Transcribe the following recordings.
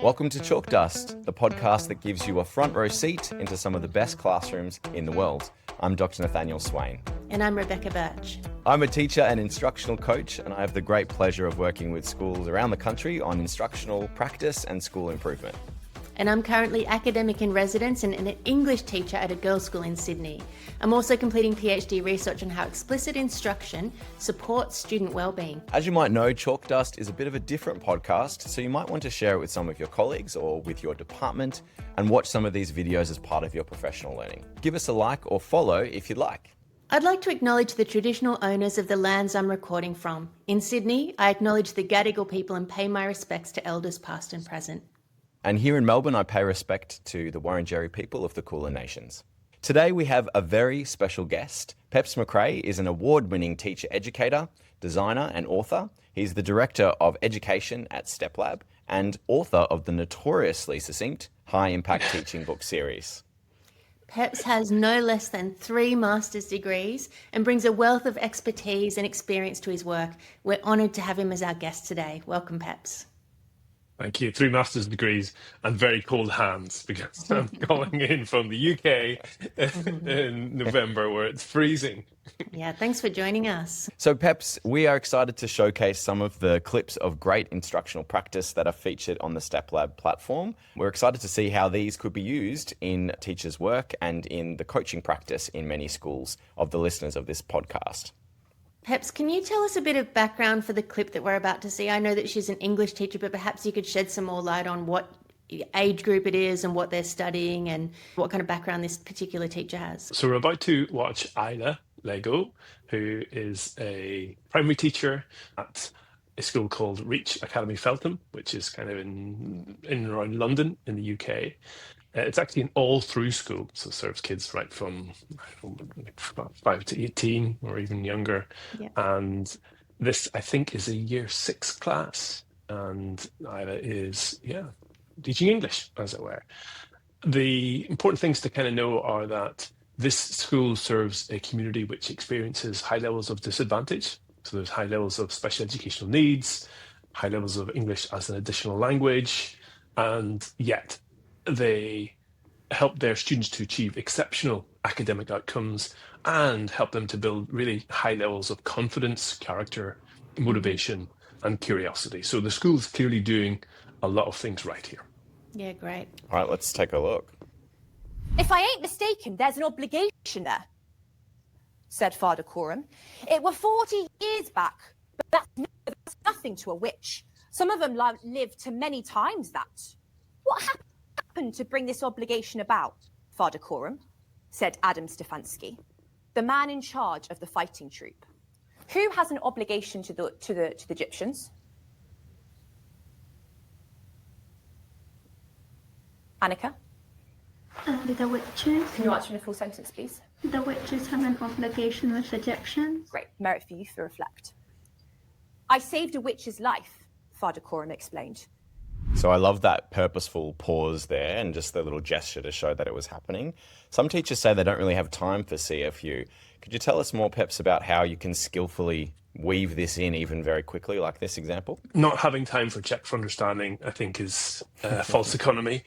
Welcome to Chalk Dust, the podcast that gives you a front row seat into some of the best classrooms in the world. I'm Dr. Nathaniel Swain. And I'm Rebecca Birch. I'm a teacher and instructional coach, and I have the great pleasure of working with schools around the country on instructional practice and school improvement. And I'm currently academic in residence and an English teacher at a girls' school in Sydney. I'm also completing PhD research on how explicit instruction supports student wellbeing. As you might know, Chalk Dust is a bit of a different podcast, so you might want to share it with some of your colleagues or with your department and watch some of these videos as part of your professional learning. Give us a like or follow if you'd like. I'd like to acknowledge the traditional owners of the lands I'm recording from. In Sydney, I acknowledge the Gadigal people and pay my respects to elders past and present. And here in Melbourne, I pay respect to the Wurundjeri people of the Kulin Nations. Today we have a very special guest. Peps McRae is an award-winning teacher educator, designer and author. He's the Director of Education at StepLab and author of the notoriously succinct High Impact Teaching book series. Peps has no less than 3 master's degrees and brings a wealth of expertise and experience to his work. We're honoured to have him as our guest today. Welcome, Peps. Thank you. 3 master's degrees and very cold hands because I'm calling in from the UK in November where it's freezing. Yeah, thanks for joining us. So Peps, we are excited to showcase some of the clips of great instructional practice that are featured on the StepLab platform. We're excited to see how these could be used in teachers' work and in the coaching practice in many schools of the listeners of this podcast. Peps, can you tell us a bit of background for the clip that we're about to see? I know that she's an English teacher, but perhaps you could shed some more light on what age group it is and what they're studying and what kind of background this particular teacher has. So we're about to watch Isla Lego, who is a primary teacher at a school called Reach Academy Feltham, which is kind of in and around London in the UK. It's actually an all-through school, so it serves kids right from 5 to 18 or even younger. Yeah. And this, I think, is a year 6 class, and Isla is, teaching English, as it were. The important things to kind of know are that this school serves a community which experiences high levels of disadvantage. So there's high levels of special educational needs, high levels of English as an additional language, and yet they help their students to achieve exceptional academic outcomes and help them to build really high levels of confidence, character, motivation, and curiosity. So the school's clearly doing a lot of things right here. Yeah, great. All right, let's take a look. If I ain't mistaken, there's an obligation there, said Father Coram. It were 40 years back, but that's nothing to a witch. Some of them lived to many times that. What happened to bring this obligation about, Father Coram? Said Adam Stefanski, the man in charge of the fighting troop. Who has an obligation to the Egyptians? Annika? The witches. Can you answer in a full sentence, please? The witches have an obligation with Egyptians. Great. Merit for you to reflect. I saved a witch's life, Father Coram explained. So I love that purposeful pause there and just the little gesture to show that it was happening. Some teachers say they don't really have time for CFU. Could you tell us more, Peps, about how you can skillfully weave this in even very quickly, like this example? Not having time for check for understanding, I think, is false economy.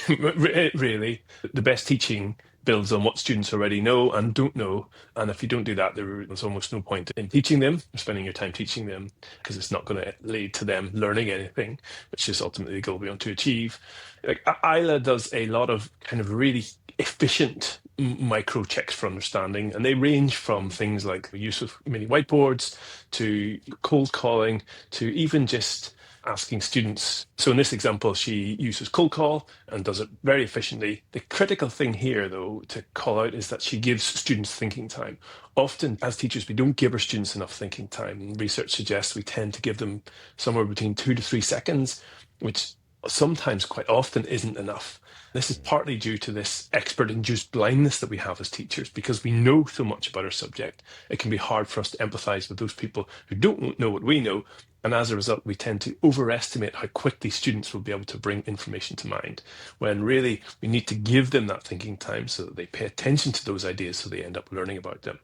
Really, the best teaching builds on what students already know and don't know. And if you don't do that, there's almost no point in teaching them, spending your time teaching them, because it's not going to lead to them learning anything, which is ultimately the goal we want to achieve. Like, Isla does a lot of kind of really efficient micro checks for understanding, and they range from things like the use of mini whiteboards to cold calling to even just asking students. So in this example, she uses cold call and does it very efficiently. The critical thing here, though, to call out is that she gives students thinking time. Often, as teachers, we don't give our students enough thinking time. Research suggests we tend to give them somewhere between 2 to 3 seconds, which sometimes, quite often, isn't enough. This is partly due to this expert-induced blindness that we have as teachers. Because we know so much about our subject, it can be hard for us to empathise with those people who don't know what we know. And as a result, we tend to overestimate how quickly students will be able to bring information to mind, when really we need to give them that thinking time so that they pay attention to those ideas so they end up learning about them.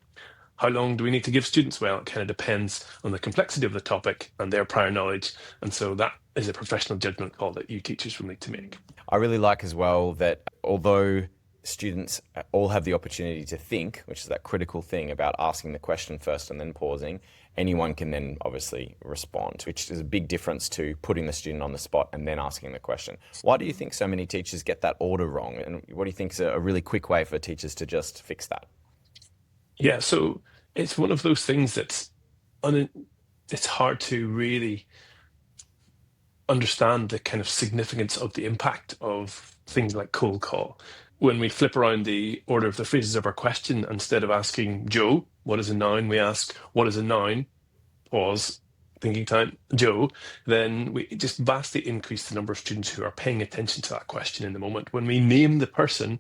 How long do we need to give students? Well, it kind of depends on the complexity of the topic and their prior knowledge. And so that is a professional judgment call that you teachers will need to make. I really like as well that although students all have the opportunity to think, which is that critical thing about asking the question first and then pausing, anyone can then obviously respond, which is a big difference to putting the student on the spot and then asking the question. Why do you think so many teachers get that order wrong? And what do you think is a really quick way for teachers to just fix that? Yeah, so it's one of those things that's it's hard to really understand the kind of significance of the impact of things like cold call. When we flip around the order of the phrases of our question, instead of asking Joe, what is a noun, we ask, what is a noun? Pause, thinking time, Joe, then we just vastly increase the number of students who are paying attention to that question in the moment. When we name the person,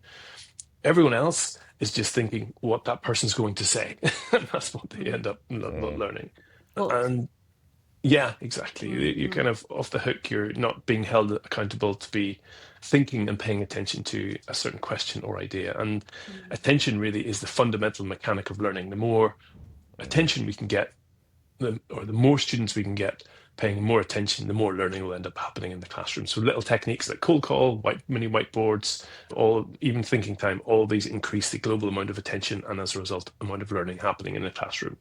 everyone else is just thinking what that person's going to say. And that's what they end up not learning. Well, And yeah, exactly. You're kind of off the hook. You're not being held accountable to be thinking and paying attention to a certain question or idea. And attention really is the fundamental mechanic of learning. The more attention we can get, the more students we can get paying more attention, the more learning will end up happening in the classroom. So little techniques like cold call, mini whiteboards, even thinking time, all these increase the global amount of attention and as a result, amount of learning happening in the classroom.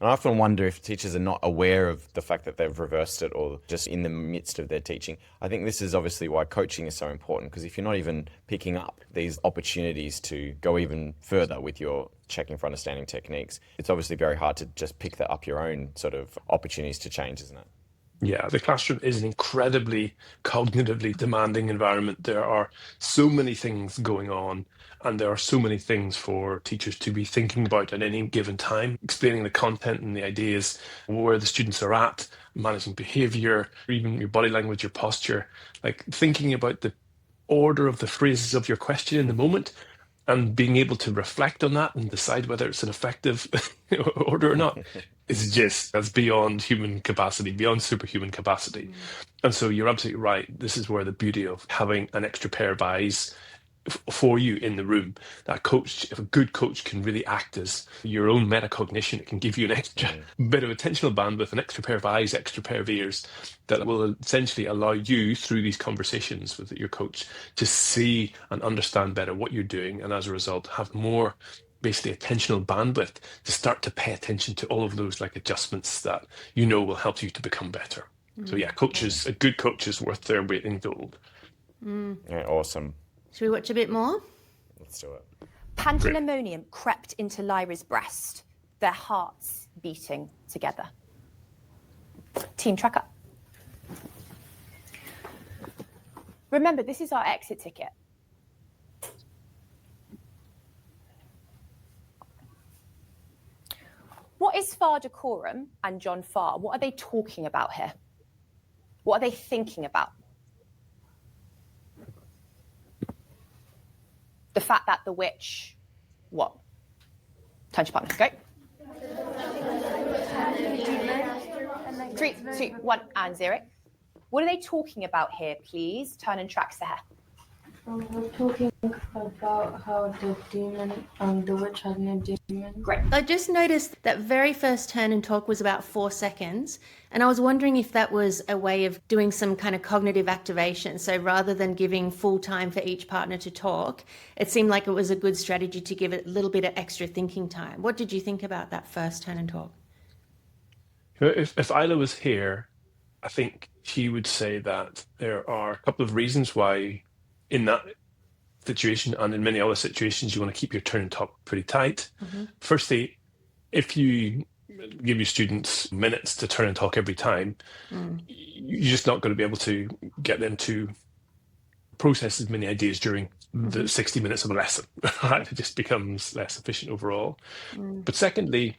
And I often wonder if teachers are not aware of the fact that they've reversed it or just in the midst of their teaching. I think this is obviously why coaching is so important, because if you're not even picking up these opportunities to go even further with your checking for understanding techniques, it's obviously very hard to just pick that up your own sort of opportunities to change, isn't it? Yeah, the classroom is an incredibly cognitively demanding environment. There are so many things going on, and there are so many things for teachers to be thinking about at any given time, explaining the content and the ideas, where the students are at, managing behavior, even your body language, your posture, like thinking about the order of the phrases of your question in the moment and being able to reflect on that and decide whether it's an effective order or not that's beyond human capacity, beyond superhuman capacity. And so you're absolutely right. This is where the beauty of having an extra pair of eyes for you in the room. That coach, if a good coach can really act as your own metacognition, it can give you an extra bit of attentional bandwidth, an extra pair of eyes, extra pair of ears that will essentially allow you through these conversations with your coach to see and understand better what you're doing, and as a result have more basically attentional bandwidth to start to pay attention to all of those like adjustments that you know will help you to become better. So yeah, a good coach is worth their weight in gold. Yeah, awesome. Should we watch a bit more? Let's do it. Pandemonium crept into Lyra's breast, their hearts beating together. Team tracker. Remember, this is our exit ticket. What is Far Decorum and John Farr? What are they talking about here? What are they thinking about? The fact that the witch, what? Turn to your partner, go. 3, 2, 1, and 0. What are they talking about here, please? Turn and track Sahar. We're talking about how the demon, the witch had no demon. Great. I just noticed that very first turn and talk was about 4 seconds, and I was wondering if that was a way of doing some kind of cognitive activation. So rather than giving full time for each partner to talk, it seemed like it was a good strategy to give it a little bit of extra thinking time. What did you think about that first turn and talk? If Isla was here, I think she would say that there are a couple of reasons why in that situation and in many other situations you want to keep your turn and talk pretty tight. Firstly, if you give your students minutes to turn and talk every time, you're just not going to be able to get them to process as many ideas during the 60 minutes of a lesson. Right? It just becomes less efficient overall. But secondly,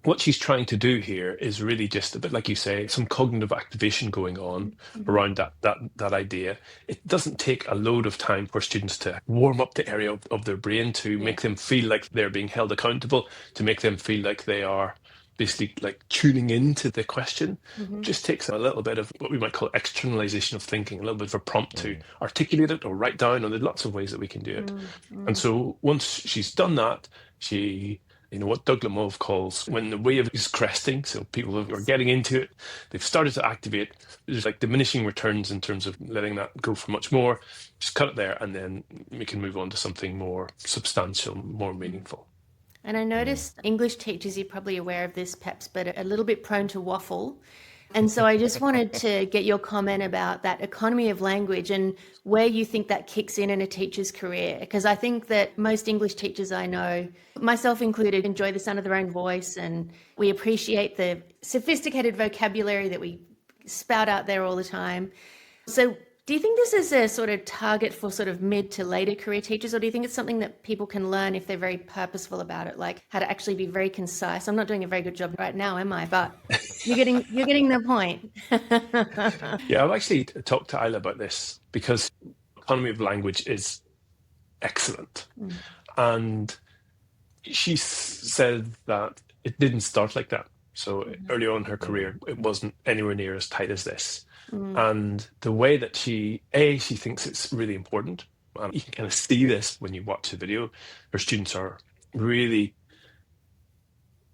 what she's trying to do here is really just a bit like you say, some cognitive activation going on around that idea. It doesn't take a load of time for students to warm up the area of their brain to make them feel like they're being held accountable, to make them feel like they are basically like tuning into the question. It just takes a little bit of what we might call externalization of thinking, a little bit of a prompt to articulate it or write down, or there's lots of ways that we can do it. And so once she's done that, She, what Doug Lemov calls when the wave is cresting, so people are getting into it, they've started to activate, there's like diminishing returns in terms of letting that go for much more. Just cut it there, and then we can move on to something more substantial, more meaningful. And I noticed English teachers, you're probably aware of this, Peps, but are a little bit prone to waffle. And so I just wanted to get your comment about that economy of language and where you think that kicks in a teacher's career. Because I think that most English teachers I know, myself included, enjoy the sound of their own voice, and we appreciate the sophisticated vocabulary that we spout out there all the time. So do you think this is a sort of target for sort of mid to later career teachers, or do you think it's something that people can learn if they're very purposeful about it, like how to actually be very concise? I'm not doing a very good job right now, am I? But you're getting the point. Yeah, I've actually talked to Isla about this because economy of language is excellent. And she said that it didn't start like that. So early on in her career, it wasn't anywhere near as tight as this. And the way that she thinks it's really important, and you can kind of see this when you watch the video, her students are really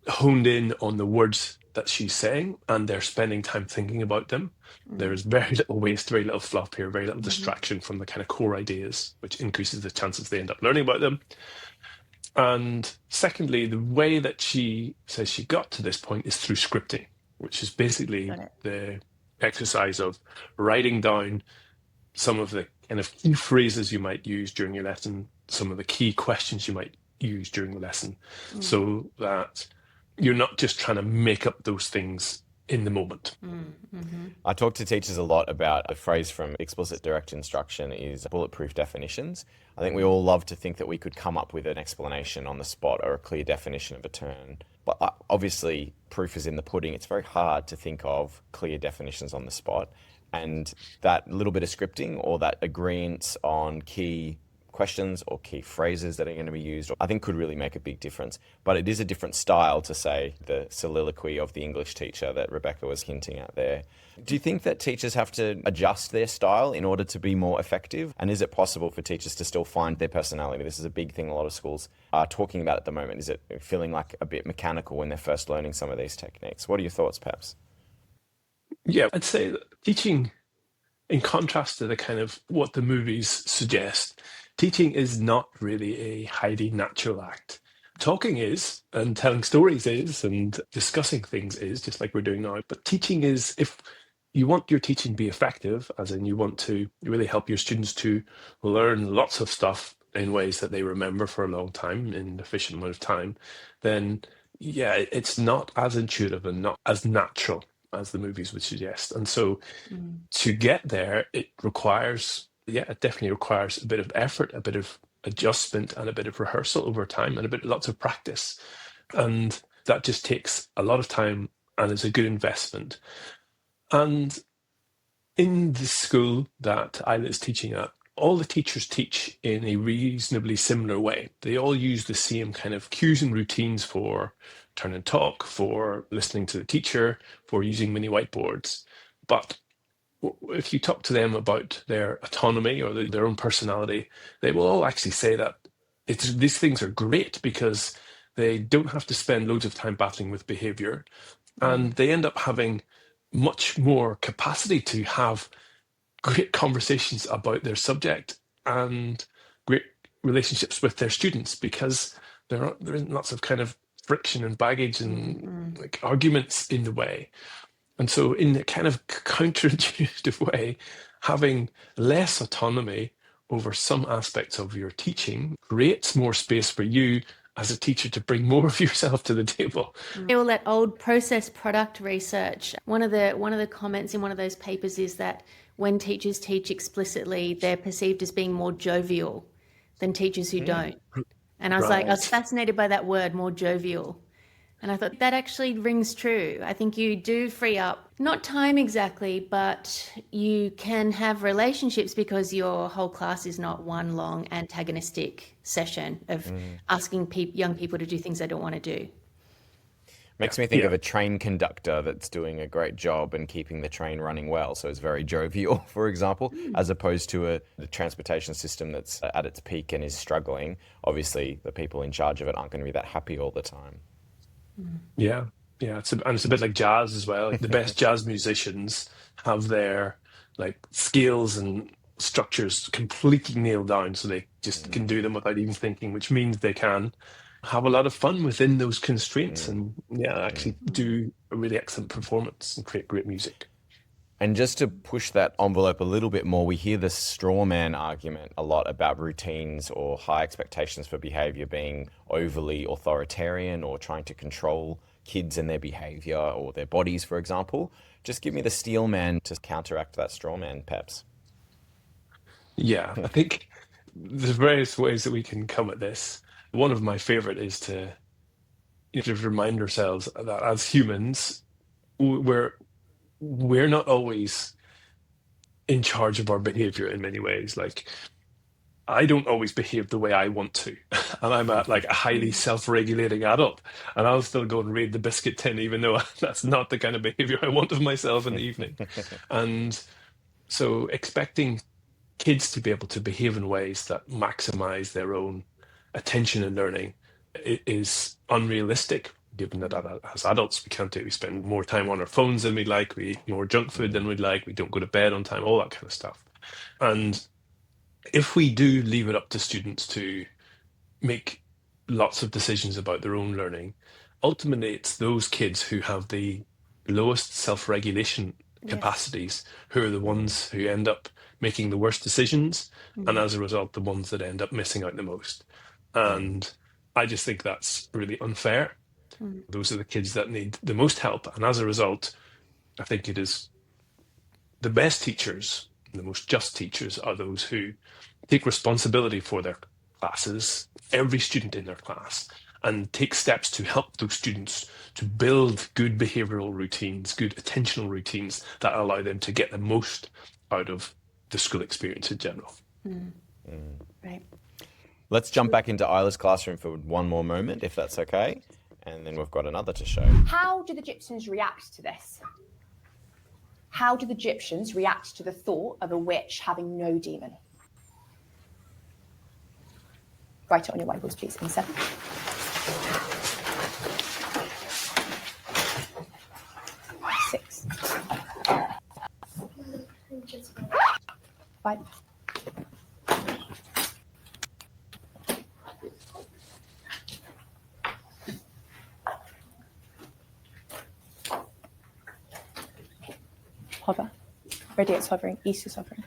honed in on the words that she's saying, and they're spending time thinking about them. There's very little waste, very little fluff here, very little distraction from the kind of core ideas, which increases the chances they end up learning about them. And secondly, the way that she says she got to this point is through scripting, which is basically the exercise of writing down some of the kind of key phrases you might use during your lesson, some of the key questions you might use during the lesson, so that you're not just trying to make up those things in the moment. I talk to teachers a lot about a phrase from explicit direct instruction is bulletproof definitions. I think we all love to think that we could come up with an explanation on the spot or a clear definition of a term. But obviously, proof is in the pudding. It's very hard to think of clear definitions on the spot. And that little bit of scripting or that agreement on key questions or key phrases that are going to be used, I think could really make a big difference. But it is a different style to, say, the soliloquy of the English teacher that Rebecca was hinting at there. Do you think that teachers have to adjust their style in order to be more effective? And is it possible for teachers to still find their personality? This is a big thing a lot of schools are talking about at the moment. Is it feeling like a bit mechanical when they're first learning some of these techniques? What are your thoughts, perhaps? Yeah, I'd say that teaching, in contrast to the kind of what the movies suggest, teaching is not really a highly natural act. Talking is, and telling stories is, and discussing things is, just like we're doing now. But teaching is, if you want your teaching to be effective, as in you want to really help your students to learn lots of stuff in ways that they remember for a long time, in an efficient amount of time, then yeah, it's not as intuitive and not as natural as the movies would suggest. And so to get there, it definitely requires a bit of effort, a bit of adjustment, and a bit of rehearsal over time, and lots of practice. And that just takes a lot of time and is a good investment. And in the school that Isla is teaching at, all the teachers teach in a reasonably similar way. They all use the same kind of cues and routines for turn and talk, for listening to the teacher, for using mini whiteboards. But if you talk to them about their autonomy or their own personality, they will all actually say that these things are great because they don't have to spend loads of time battling with behavior, and they end up having much more capacity to have great conversations about their subject and great relationships with their students because there isn't lots of kind of friction and baggage and like arguments in the way. And so in a kind of counterintuitive way, having less autonomy over some aspects of your teaching creates more space for you as a teacher to bring more of yourself to the table. All that old process product research. One of the comments in one of those papers is that when teachers teach explicitly, they're perceived as being more jovial than teachers who don't. And I was fascinated by that word, more jovial. And I thought that actually rings true. I think you do free up, not time exactly, but you can have relationships because your whole class is not one long antagonistic session of asking young people to do things they don't want to do. Makes me think Yeah. of a train conductor that's doing a great job and keeping the train running well. So it's very jovial, for example, as opposed to the transportation system that's at its peak and is struggling. Obviously, the people in charge of it aren't going to be that happy all the time. Yeah, yeah, and it's a bit like jazz as well. Like the best jazz musicians have their like scales and structures completely nailed down, so they just can do them without even thinking, which means they can have a lot of fun within those constraints and yeah, actually do a really excellent performance and create great music. And just to push that envelope a little bit more, we hear the straw man argument a lot about routines or high expectations for behavior being overly authoritarian or trying to control kids and their behavior or their bodies, for example. Just give me the steel man to counteract that straw man, Peps. Yeah, I think there's various ways that we can come at this. One of my favorite is to remind ourselves that as humans, we're not always in charge of our behavior in many ways. Like I don't always behave the way I want to, and I'm a highly self-regulating adult, and I'll still go and raid the biscuit tin, even though that's not the kind of behavior I want of myself in the evening. And so, expecting kids to be able to behave in ways that maximize their own attention and learning is unrealistic. Given that as adults, we can't do it. We spend more time on our phones than we'd like. We eat more junk food than we'd like. We don't go to bed on time, all that kind of stuff. And if we do leave it up to students to make lots of decisions about their own learning, ultimately it's those kids who have the lowest self-regulation capacities who are the ones who end up making the worst decisions, and as a result, the ones that end up missing out the most. And I just think that's really unfair. Those are the kids that need the most help. And as a result, I think it is the best teachers, the most just teachers are those who take responsibility for their classes, every student in their class, and take steps to help those students to build good behavioral routines, good attentional routines that allow them to get the most out of the school experience in general. Right. Let's jump back into Isla's classroom for one more moment, if that's okay. And then we've got another to show. How do the Egyptians react to this? How do the Egyptians react to the thought of a witch having no demon? Write it on your whiteboards, please. In 7. 6. 5. Hover. Radiates hovering. East is hovering.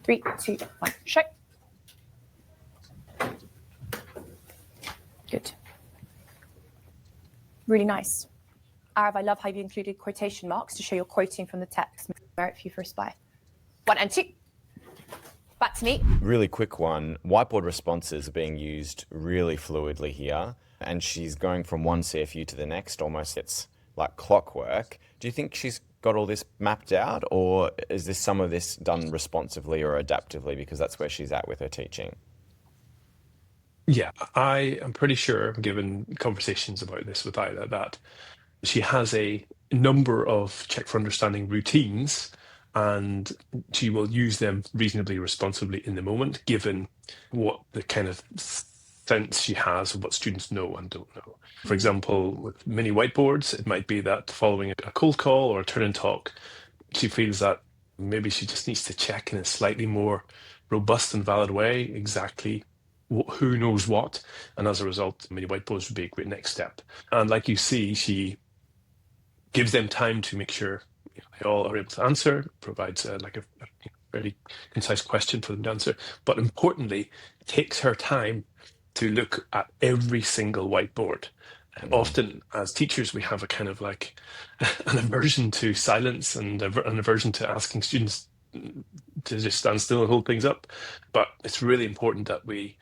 Three, 2, 1. Show. Good. Really nice. Arav, I love how you included quotation marks to show you're quoting from the text. Merit for you for a spy. 1 and 2. Back to me. Really quick one. Whiteboard responses are being used really fluidly here. And she's going from one CFU to the next, almost it's like clockwork. Do you think she's got all this mapped out, or is this some of this done responsively or adaptively because that's where she's at with her teaching? Yeah, I am pretty sure, given conversations about this with Isla, that she has a number of check for understanding routines, and she will use them reasonably responsibly in the moment, given what the kind of sense she has of what students know and don't know. For example, with mini whiteboards, it might be that following a cold call or a turn and talk, she feels that maybe she just needs to check in a slightly more robust and valid way exactly who knows what. And as a result, mini whiteboards would be a great next step. And like you see, she gives them time to make sure they all are able to answer, provides a very concise question for them to answer, but importantly, takes her time to look at every single whiteboard. And often, as teachers, we have a kind of like an aversion to silence and an aversion to asking students to just stand still and hold things up. But it's really important that we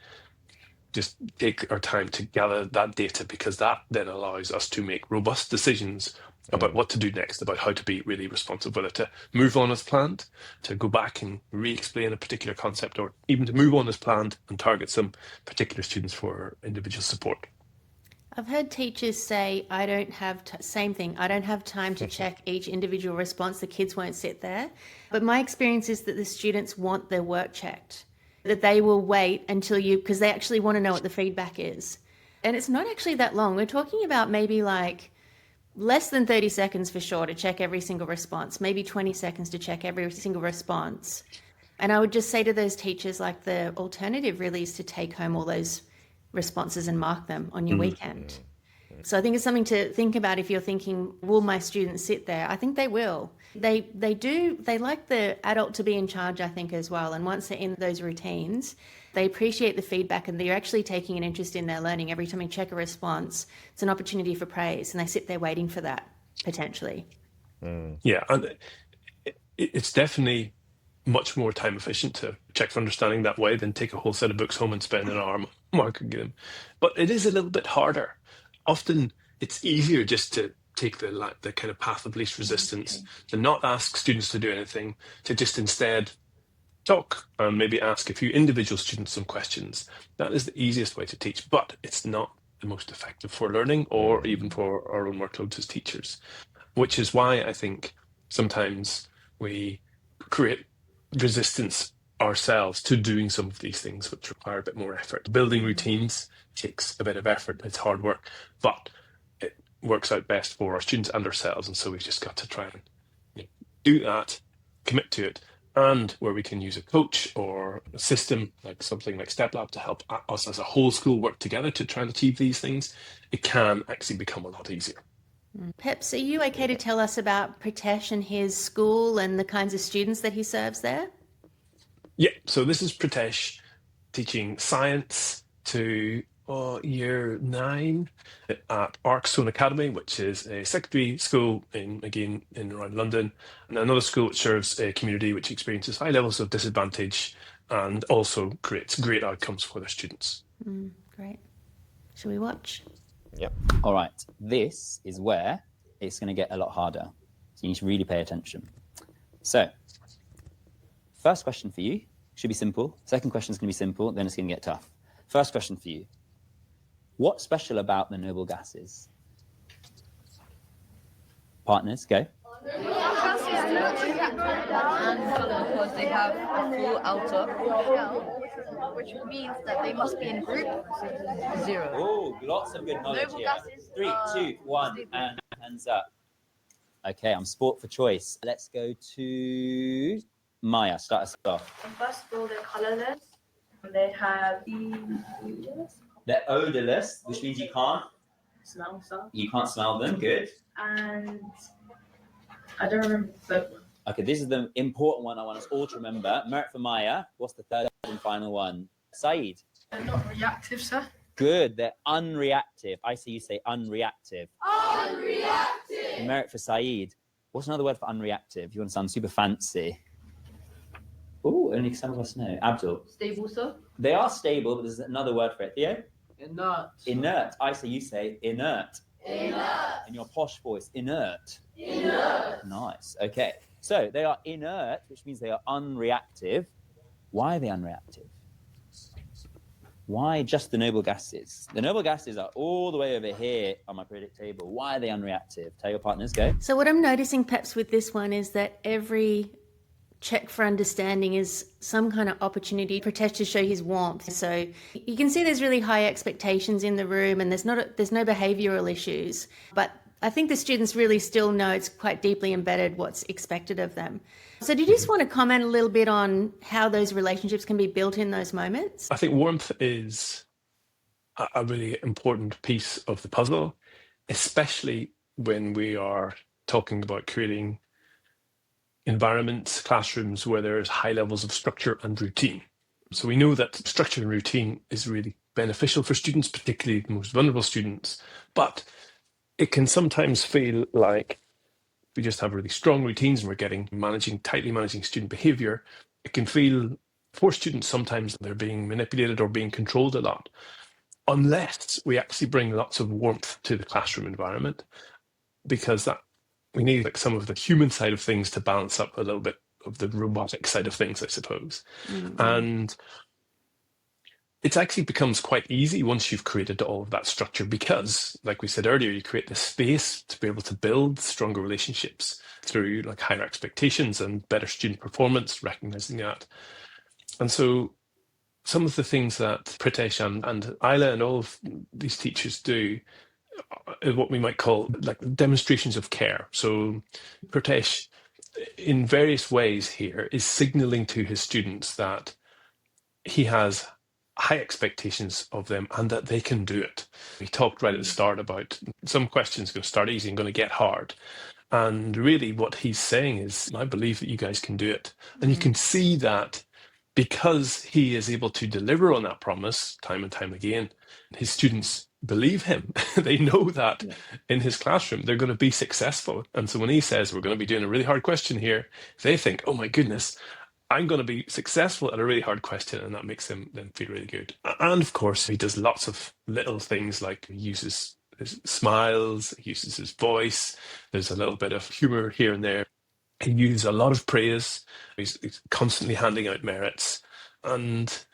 just take our time to gather that data, because that then allows us to make robust decisions about what to do next, about how to be really responsive, whether to move on as planned, to go back and re-explain a particular concept, or even to move on as planned and target some particular students for individual support. I've heard teachers say, I don't have, same thing, I don't have time to check each individual response. The kids won't sit there. But my experience is that the students want their work checked, that they will wait until because they actually want to know what the feedback is. And it's not actually that long. We're talking about maybe like less than 30 seconds for sure to check every single response, maybe 20 seconds to check every single response. And I would just say to those teachers, like, the alternative really is to take home all those responses and mark them on your weekend. So I think it's something to think about if you're thinking, will my students sit there? I think they will. They like the adult to be in charge, I think, as well. And once they're in those routines, they appreciate the feedback and they're actually taking an interest in their learning. Every time you check a response, it's an opportunity for praise, and they sit there waiting for that, potentially. Yeah, and it's definitely much more time efficient to check for understanding that way than take a whole set of books home and spend an hour marking them. But it is a little bit harder. Often it's easier just to take the kind of path of least resistance, to not ask students to do anything, to just instead talk and maybe ask a few individual students some questions. That is the easiest way to teach, but it's not the most effective for learning or even for our own workloads as teachers, which is why I think sometimes we create resistance ourselves to doing some of these things which require a bit more effort. Building routines takes a bit of effort, it's hard work, but it works out best for our students and ourselves, and so we've just got to try and do that, commit to it, and where we can use a coach or a system like something like StepLab to help us as a whole school work together to try and achieve these things, it can actually become a lot easier. Peps, are you okay to tell us about Pritesh and his school and the kinds of students that he serves there? Yeah, so this is Pritesh teaching science to year 9 at Arkstone Academy, which is a secondary school in around London, and another school which serves a community which experiences high levels of disadvantage and also creates great outcomes for their students. Great. Shall we watch? Yep. All right, this is where it's going to get a lot harder. So you need to really pay attention. So, first question for you should be simple. Second question is going to be simple, then it's going to get tough. First question for you. What's special about the noble gases? Partners, go. And because they have a full outer shell, which means that they must be in group 0. Oh, lots of good knowledge Noble here. gases 3, 2, 1, stable. and hands up. Okay, I'm sport for choice. Let's go to Maya. Start us off. First of all, they're colorless. They have They're odorless, which means you can't smell stuff. smell them. Good. And I don't remember the third one. Okay, this is the important one I want us all to remember. Merit for Maya. What's the third and final one? Saeed. They're not reactive, sir. Good. They're unreactive. I see you say unreactive. Unreactive. Merit for Saeed. What's another word for unreactive? You want to sound super fancy. Oh, only some of us know. Abdul. Stable, sir. They are stable, but there's another word for it. Theo? Inert. Inert. I say you say inert. Inert. In your posh voice, inert. Inert. Nice. Okay. So they are inert, which means they are unreactive. Why are they unreactive? Why just the noble gases? The noble gases are all the way over here on my periodic table. Why are they unreactive? Tell your partners, go. So what I'm noticing, perhaps, with this one is that every check for understanding is some kind of opportunity for Pritesh to show his warmth. So you can see there's really high expectations in the room, and there's no behavioural issues. But I think the students really still know it's quite deeply embedded what's expected of them. So did you just want to comment a little bit on how those relationships can be built in those moments? I think warmth is a really important piece of the puzzle, especially when we are talking about creating environments, classrooms where there's high levels of structure and routine. So we know that structure and routine is really beneficial for students, particularly the most vulnerable students, but it can sometimes feel like we just have really strong routines and we're tightly managing student behavior. It can feel for students sometimes they're being manipulated or being controlled a lot, unless we actually bring lots of warmth to the classroom environment, because that we need like some of the human side of things to balance up a little bit of the robotic side of things, I suppose. And it actually becomes quite easy once you've created all of that structure because, like we said earlier, you create the space to be able to build stronger relationships through like higher expectations and better student performance, recognizing that. And so some of the things that Pritesh and Isla and all of these teachers do is what we might call like demonstrations of care. So Pritesh, in various ways here, is signaling to his students that he has high expectations of them and that they can do it. We talked right at the start about some questions going to start easy and going to get hard. And really what he's saying is, I believe that you guys can do it. And you can see that because he is able to deliver on that promise time and time again, his students believe him. They know that in his classroom, they're going to be successful. And so when he says, we're going to be doing a really hard question here, they think, oh my goodness, I'm going to be successful at a really hard question, and that makes him then feel really good. And of course, he does lots of little things like he uses his smiles, he uses his voice. There's a little bit of humor here and there. He uses a lot of praise. He's constantly handing out merits, and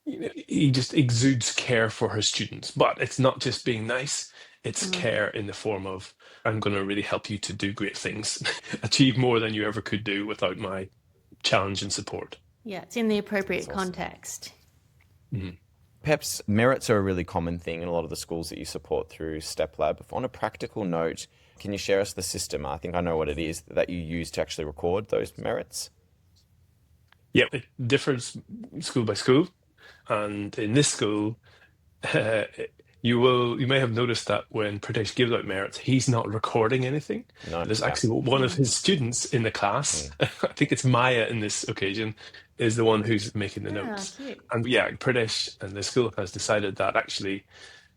he just exudes care for his students. But it's not just being nice. It's care in the form of, I'm going to really help you to do great things, achieve more than you ever could do without my challenge and support. Yeah, it's in the appropriate context. Peps, merits are a really common thing in a lot of the schools that you support through Step Lab. On a practical note, can you share us the system? I think I know what it is that you use to actually record those merits. Yeah, it differs school by school. And in this school, you may have noticed that when Pritesh gives out merits, he's not recording anything. No, there's actually one of his students in the class, I think it's Maya in this occasion, is the one who's making the notes. Cute. And yeah, Pritesh and the school has decided that actually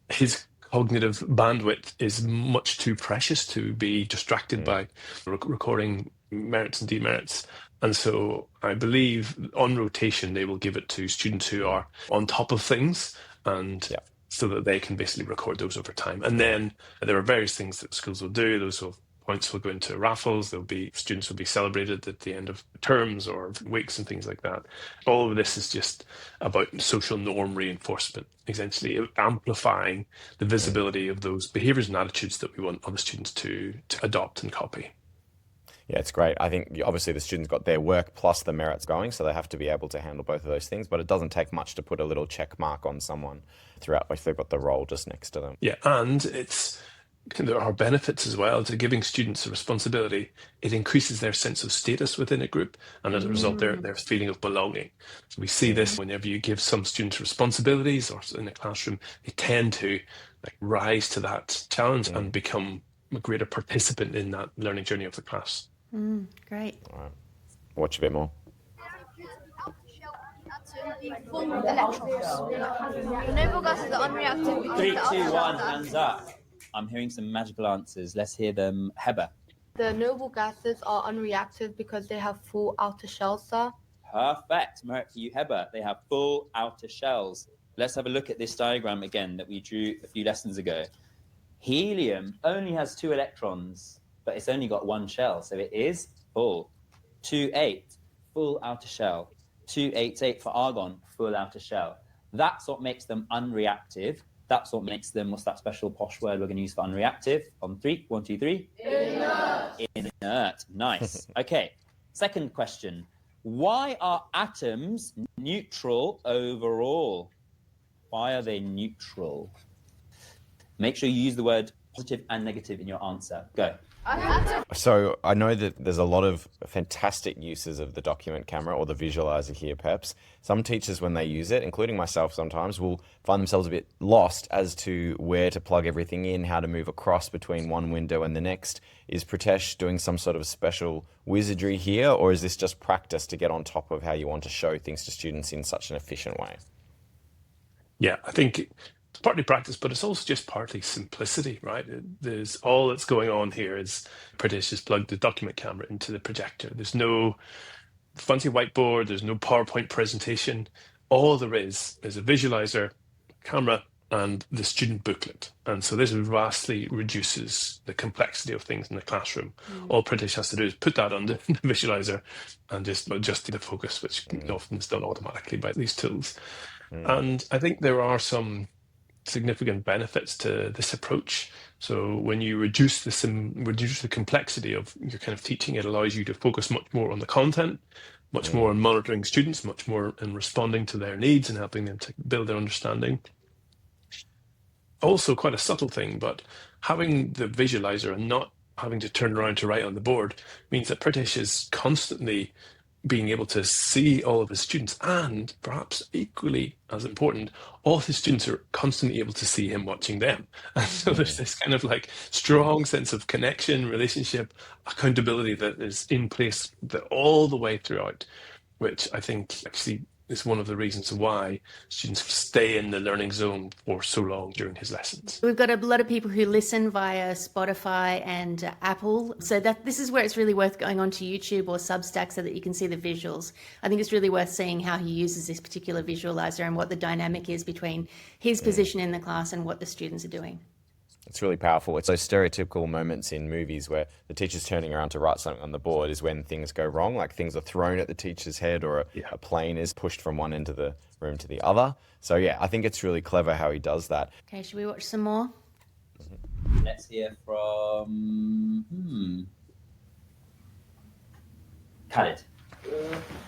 his cognitive bandwidth is much too precious to be distracted by recording merits and demerits. And so I believe on rotation, they will give it to students who are on top of things and so that they can basically record those over time. And then there are various things that schools will do. Those points will go into raffles. Students will be celebrated at the end of terms or weeks and things like that. All of this is just about social norm reinforcement, essentially amplifying the visibility of those behaviors and attitudes that we want other students to adopt and copy. Yeah, it's great. I think obviously the students got their work plus the merits going, so they have to be able to handle both of those things, but it doesn't take much to put a little check mark on someone throughout if they've got the role just next to them. Yeah, and there are benefits as well to giving students a responsibility. It increases their sense of status within a group, and as a result, their feeling of belonging. So we see this whenever you give some students responsibilities or in a classroom, they tend to rise to that challenge and become a greater participant in that learning journey of the class. Great. All right. Watch a bit more. Full electrons. The noble gases are unreactive because 3, the 2, outer 1, shells are- hands up. I'm hearing some magical answers. Let's hear them. Heber. The noble gases are unreactive because they have full outer shells, sir. Perfect. Merit for you, Heber. They have full outer shells. Let's have a look at this diagram again that we drew a few lessons ago. Helium only has 2 electrons, but it's only got 1 shell, so it is full. 2,8, full outer shell. 2,8,8 for argon, full outer shell. That's what makes them unreactive. That's what makes them, what's that special posh word we're going to use for unreactive? On 3, 1, 2, 3. Inert. Inert. Nice. Okay. Second question. Why are atoms neutral overall? Why are they neutral? Make sure you use the word positive and negative in your answer. Go. So I know that there's a lot of fantastic uses of the document camera or the visualizer here, perhaps. Some teachers, when they use it, including myself sometimes, will find themselves a bit lost as to where to plug everything in, how to move across between one window and the next. Is Pritesh doing some sort of special wizardry here, or is this just practice to get on top of how you want to show things to students in such an efficient way? Yeah, I think it's partly practice, but it's also just partly simplicity, right? There's all that's going on here is Pritesh has plugged the document camera into the projector. There's no fancy whiteboard, there's no PowerPoint presentation. All there is a visualizer, camera, and the student booklet. And so this vastly reduces the complexity of things in the classroom. All Pritish has to do is put that on the visualizer and just adjust the focus, which often is done automatically by these tools. And I think there are some significant benefits to this approach. So when you reduce the complexity of your kind of teaching, it allows you to focus much more on the content, much more on monitoring students, much more in responding to their needs and helping them to build their understanding. Also quite a subtle thing, but having the visualizer and not having to turn around to write on the board means that Pritish is constantly being able to see all of his students, and perhaps equally as important, all his students are constantly able to see him watching them. And so there's this kind of like strong sense of connection, relationship, accountability that is in place all the way throughout, which I think actually is one of the reasons why students stay in the learning zone for so long during his lessons. We've got a lot of people who listen via Spotify and Apple, so that this is where it's really worth going onto YouTube or Substack so that you can see the visuals. I think it's really worth seeing how he uses this particular visualizer and what the dynamic is between his position in the class and what the students are doing. It's really powerful. It's those stereotypical moments in movies where the teacher's turning around to write something on the board is when things go wrong, like things are thrown at the teacher's head or a plane is pushed from one end of the room to the other. So yeah, I think it's really clever how he does that. Okay, should we watch some more? Let's hear from Khaled.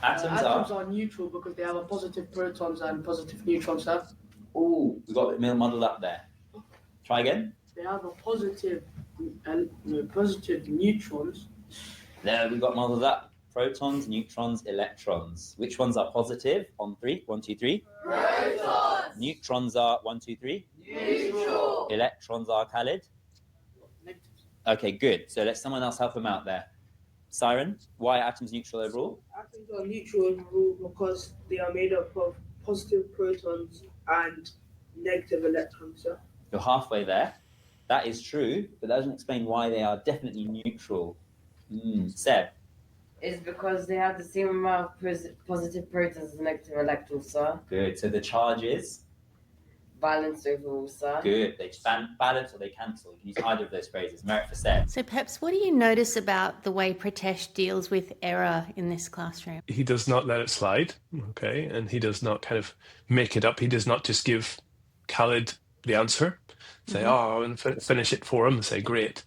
Atoms are neutral because they have a positive protons and positive neutrons, sir. Oh, we've got it modelled up there. Try again. They have a positive neutrons. There, we've got modelled up. Protons, neutrons, electrons. Which ones are positive? On 3. 1, 2, 3. Protons. Neutrons are 1, 2, 3. Neutral. Electrons are Khaled. Negative. Okay, good. So let someone else help him out there. Siren, why are atoms neutral overall? Atoms are neutral overall because they are made up of positive protons and negative electrons, sir. You're halfway there. That is true, but that doesn't explain why they are definitely neutral. Seb? It's because they have the same amount of positive protons as negative electrons, sir. Good. So the charge is? Balanced overall, sir. Good. They balance or they cancel. You can use either of those phrases. Merit for Seb. So perhaps what do you notice about the way Pritesh deals with error in this classroom? He does not let it slide, okay, and he does not kind of make it up. He does not just give Khaled the answer, say, and finish it for him and say, great.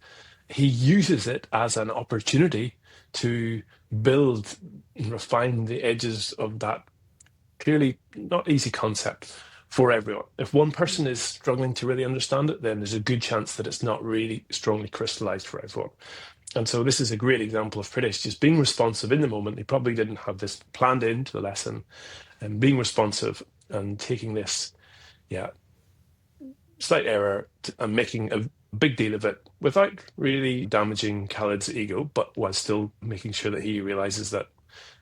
He uses it as an opportunity to build and refine the edges of that clearly not easy concept for everyone. If one person is struggling to really understand it, then there's a good chance that it's not really strongly crystallized for everyone. And so this is a great example of Pritish just being responsive in the moment. He probably didn't have this planned into the lesson, and being responsive and taking this, slight error and making a big deal of it without really damaging Khaled's ego, but while still making sure that he realizes that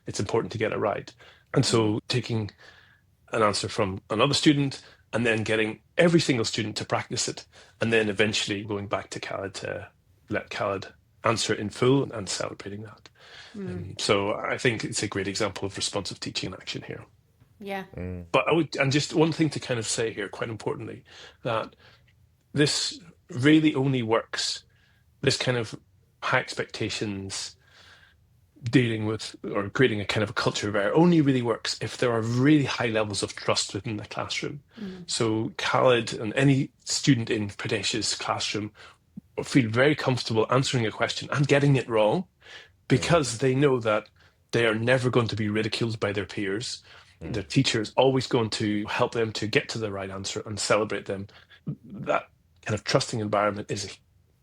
it's important to get it right. And so taking an answer from another student and then getting every single student to practice it, and then eventually going back to Khaled to let Khaled answer it in full and celebrating that. So I think it's a great example of responsive teaching in action here. Yeah. But and just one thing to kind of say here, quite importantly, that this really only works, this kind of high expectations dealing with or creating a kind of a culture of error only really works if there are really high levels of trust within the classroom. So Khaled and any student in Pritesh's classroom feel very comfortable answering a question and getting it wrong because they know that they are never going to be ridiculed by their peers. Their teacher is always going to help them to get to the right answer and celebrate them. That kind of trusting environment is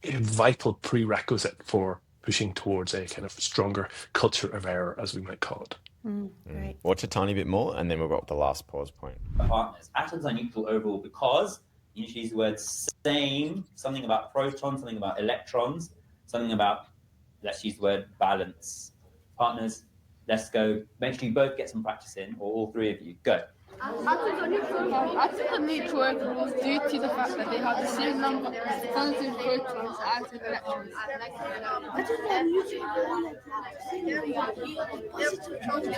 a vital prerequisite for pushing towards a kind of stronger culture of error, as we might call it. Great. Watch a tiny bit more, and then we've got the last pause point. Partners. Atoms are neutral overall because you need to use the word same, something about protons, something about electrons, something about, let's use the word balance. Partners, let's go. Make sure you both get some practice in, or all three of you. Go. Atoms are neutral overall due to the fact that they have the same number of positive protons as electrons. Atoms are neutral overall and have the same number of positive protons.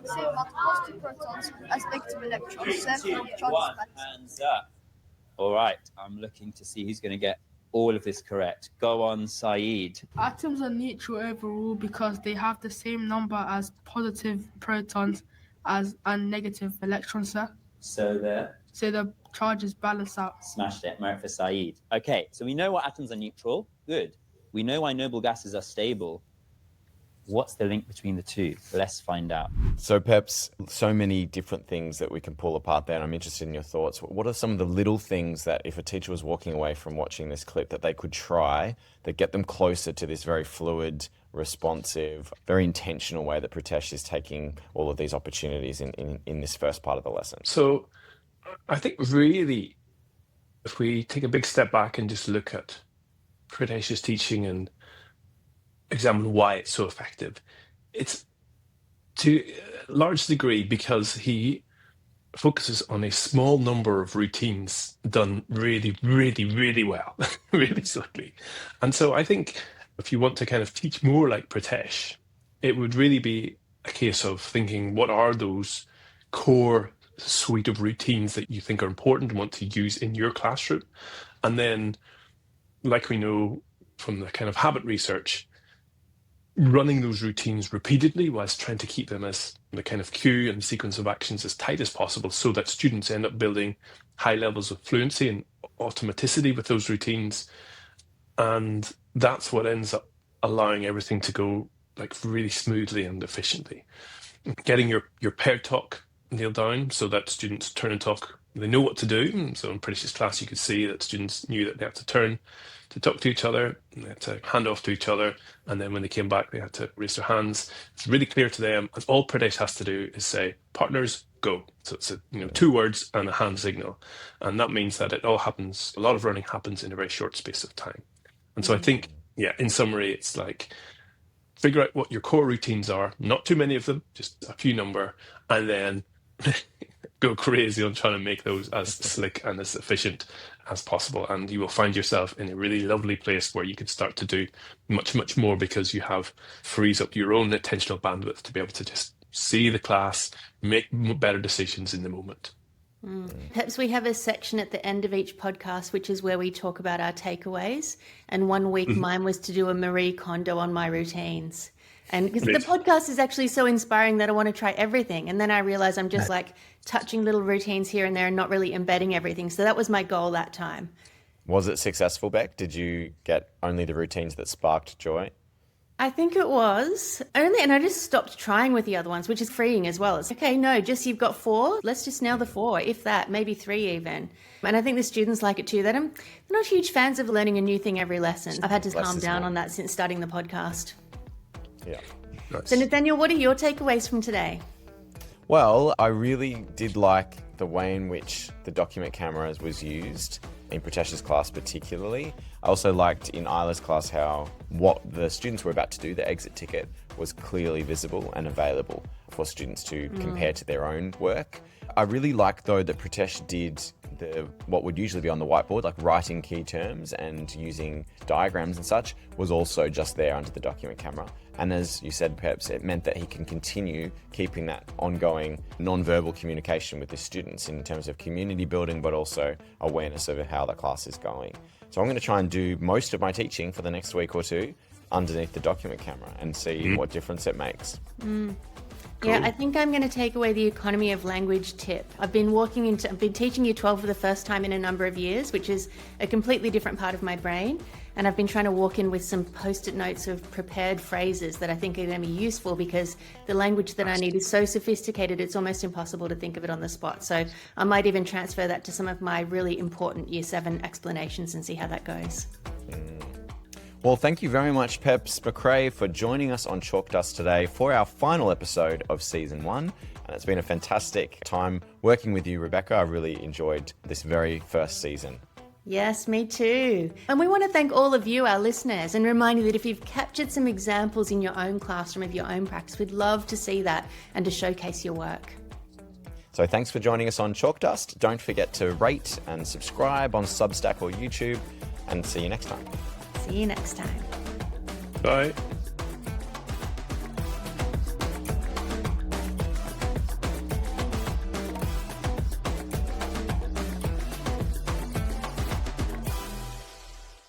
Same amount of positive protons as negative electrons. Therefore, the charge is Hands up. All right, I'm looking to see who's going to get all of this correct. Go on, Saeed. Atoms are neutral overall because they have the same number as positive protons and negative electrons, sir. So there. So the charges balance out. Smashed it. Merit for Saeed. Okay, so we know what atoms are neutral. Good. We know why noble gases are stable. What's the link between the two? Let's find out. So Peps, so many different things that we can pull apart there, and I'm interested in your thoughts. What are some of the little things that if a teacher was walking away from watching this clip that they could try that get them closer to this very fluid, responsive, very intentional way that Pritesh is taking all of these opportunities in this first part of the lesson? So I think really, if we take a big step back and just look at Pritesh's teaching and examine why it's so effective, it's to a large degree because he focuses on a small number of routines done really, really, really well, really slickly. And so I think if you want to kind of teach more like Pritesh, it would really be a case of thinking, what are those core suite of routines that you think are important and want to use in your classroom? And then, like we know from the kind of habit research, running those routines repeatedly whilst trying to keep them as the kind of cue and sequence of actions as tight as possible so that students end up building high levels of fluency and automaticity with those routines. And that's what ends up allowing everything to go like really smoothly and efficiently. Getting your paired talk nailed down so that students turn and talk, they know what to do. So in Pritesh's class, you could see that students knew that they had to turn to talk to each other, and they had to hand off to each other, and then when they came back, they had to raise their hands. It's really clear to them, and all Pritesh has to do is say, partners, go. So it's 2 words and a hand signal. And that means that it all happens, a lot of learning happens in a very short space of time. And so I think, in summary, it's like, figure out what your core routines are, not too many of them, just a few number, and then go crazy on trying to make those as slick and as efficient as possible. And you will find yourself in a really lovely place where you can start to do much, much more because you have frees up your own attentional bandwidth to be able to just see the class, make better decisions in the moment. Perhaps we have a section at the end of each podcast, which is where we talk about our takeaways. And one week mine was to do a Marie Kondo on my routines. And because the podcast is actually so inspiring that I want to try everything. And then I realize I'm just like touching little routines here and there and not really embedding everything. So that was my goal that time. Was it successful, Beck? Did you get only the routines that sparked joy? I think it was only, and I just stopped trying with the other ones, which is freeing as well. It's okay, no, just you've got 4. Let's just nail the 4, if that, maybe 3 even. And I think the students like it too. They're not huge fans of learning a new thing every lesson. I've had to calm down on that since starting the podcast. Yeah. Nice. So Nathaniel, what are your takeaways from today? Well, I really did like the way in which the document cameras was used in Pritesh's class particularly. I also liked in Isla's class how what the students were about to do, the exit ticket, was clearly visible and available for students to compare to their own work. I really like though that Pritesh did what would usually be on the whiteboard, like writing key terms and using diagrams and such, was also just there under the document camera. And as you said, Peps, it meant that he can continue keeping that ongoing non-verbal communication with his students in terms of community building, but also awareness of how the class is going. So I'm going to try and do most of my teaching for the next week or 2 underneath the document camera and see what difference it makes. Yeah, I think I'm going to take away the economy of language tip. I've been teaching Year 12 for the first time in a number of years, which is a completely different part of my brain. And I've been trying to walk in with some post-it notes of prepared phrases that I think are going to be useful because the language that I need is so sophisticated, it's almost impossible to think of it on the spot. So I might even transfer that to some of my really important Year 7 explanations and see how that goes. Well, thank you very much, Peps McRae, for joining us on Chalk Dust today for our final episode of Season 1. And it's been a fantastic time working with you, Rebecca. I really enjoyed this very first season. Yes, me too. And we want to thank all of you, our listeners, and remind you that if you've captured some examples in your own classroom of your own practice, we'd love to see that and to showcase your work. So thanks for joining us on Chalk Dust. Don't forget to rate and subscribe on Substack or YouTube, and see you next time. See you next time. Bye.